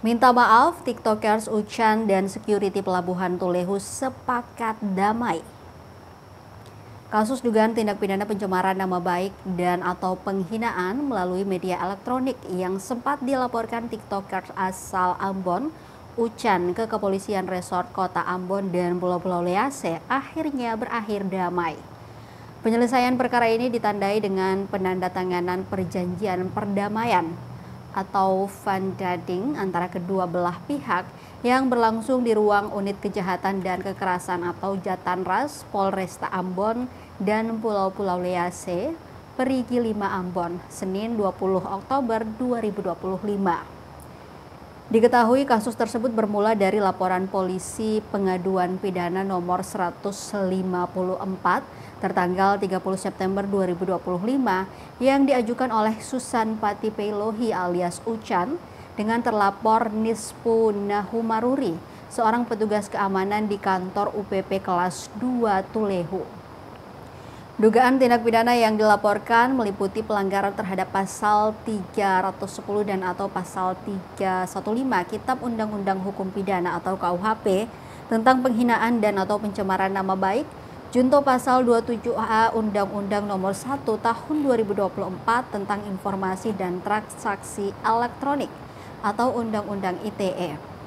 Minta maaf, TikTokers Uchan dan security pelabuhan Tulehu sepakat damai. Kasus dugaan tindak pidana pencemaran nama baik dan atau penghinaan melalui media elektronik yang sempat dilaporkan TikTokers asal Ambon, Uchan ke Kepolisian Resort Kota Ambon dan Pulau-Pulau Lease akhirnya berakhir damai. Penyelesaian perkara ini ditandai dengan penandatanganan perjanjian perdamaian atau fundading antara kedua belah pihak yang berlangsung di ruang unit kejahatan dan kekerasan atau Jatanras Polresta Ambon dan Pulau-Pulau Lease, Perigi 5 Ambon, Senin 20 Oktober 2025. Diketahui kasus tersebut bermula dari laporan polisi pengaduan pidana nomor 154 tertanggal 30 September 2025 yang diajukan oleh Susan Pati Peilohi alias Uchan dengan terlapor Nispu Nahumaruri, seorang petugas keamanan di kantor UPP kelas 2 Tulehu. Dugaan tindak pidana yang dilaporkan meliputi pelanggaran terhadap pasal 310 dan atau pasal 315 Kitab Undang-Undang Hukum Pidana atau KUHP tentang penghinaan dan atau pencemaran nama baik, junto pasal 27A Undang-Undang Nomor 1 Tahun 2024 tentang Informasi dan Transaksi Elektronik atau Undang-Undang ITE.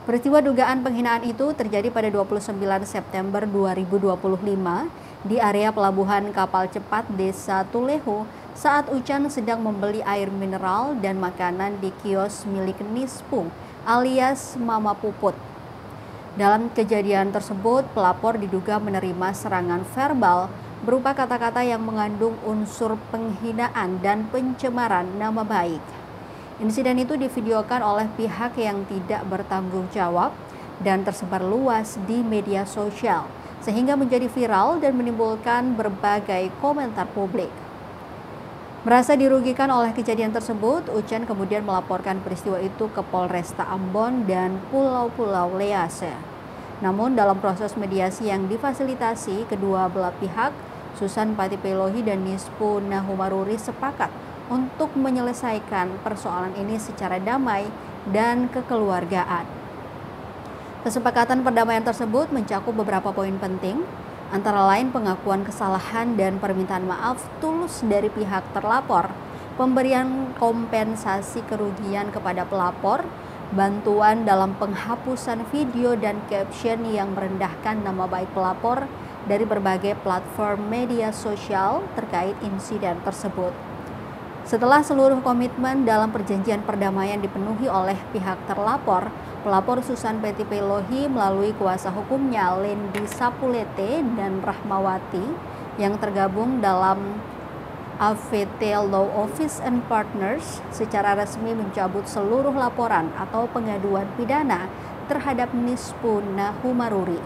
Peristiwa dugaan penghinaan itu terjadi pada 29 September 2025 di area pelabuhan kapal cepat Desa Tulehu saat Uchan sedang membeli air mineral dan makanan di kios milik Nispu alias Mama Puput. Dalam kejadian tersebut, pelapor diduga menerima serangan verbal berupa kata-kata yang mengandung unsur penghinaan dan pencemaran nama baik. Insiden itu divideokan oleh pihak yang tidak bertanggung jawab dan tersebar luas di media sosial, sehingga menjadi viral dan menimbulkan berbagai komentar publik. Merasa dirugikan oleh kejadian tersebut, Uchan kemudian melaporkan peristiwa itu ke Polresta Ambon dan Pulau-Pulau Lease. Namun dalam proses mediasi yang difasilitasi kedua belah pihak, Susan Pati Peilohi dan Nispu Nahumaruri sepakat untuk menyelesaikan persoalan ini secara damai dan kekeluargaan. Kesepakatan perdamaian tersebut mencakup beberapa poin penting, antara lain pengakuan kesalahan dan permintaan maaf tulus dari pihak terlapor, pemberian kompensasi kerugian kepada pelapor, bantuan dalam penghapusan video dan caption yang merendahkan nama baik pelapor dari berbagai platform media sosial terkait insiden tersebut. Setelah seluruh komitmen dalam perjanjian perdamaian dipenuhi oleh pihak terlapor, pelapor Susan Pati Peilohi melalui kuasa hukumnya Lendi Sapulete dan Rahmawati yang tergabung dalam AVT Law Office and Partners secara resmi mencabut seluruh laporan atau pengaduan pidana terhadap Nispu Nahumaruri.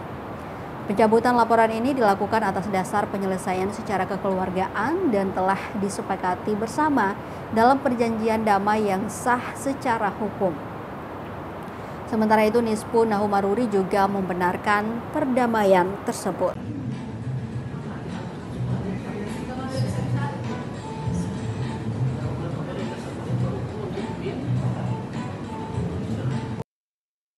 Pencabutan laporan ini dilakukan atas dasar penyelesaian secara kekeluargaan dan telah disepakati bersama dalam perjanjian damai yang sah secara hukum. Sementara itu, Nispu Nahumaruri juga membenarkan perdamaian tersebut.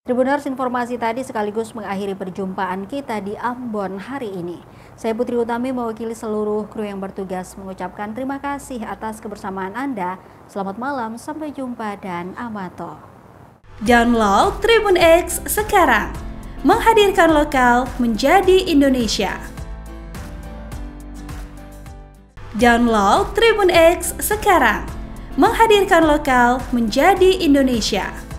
Tribuners, informasi tadi sekaligus mengakhiri perjumpaan kita di Ambon hari ini. Saya Putri Utami mewakili seluruh kru yang bertugas mengucapkan terima kasih atas kebersamaan Anda. Selamat malam, sampai jumpa dan amato. Download Tribun X sekarang, menghadirkan lokal menjadi Indonesia. Download Tribun X sekarang, menghadirkan lokal menjadi Indonesia.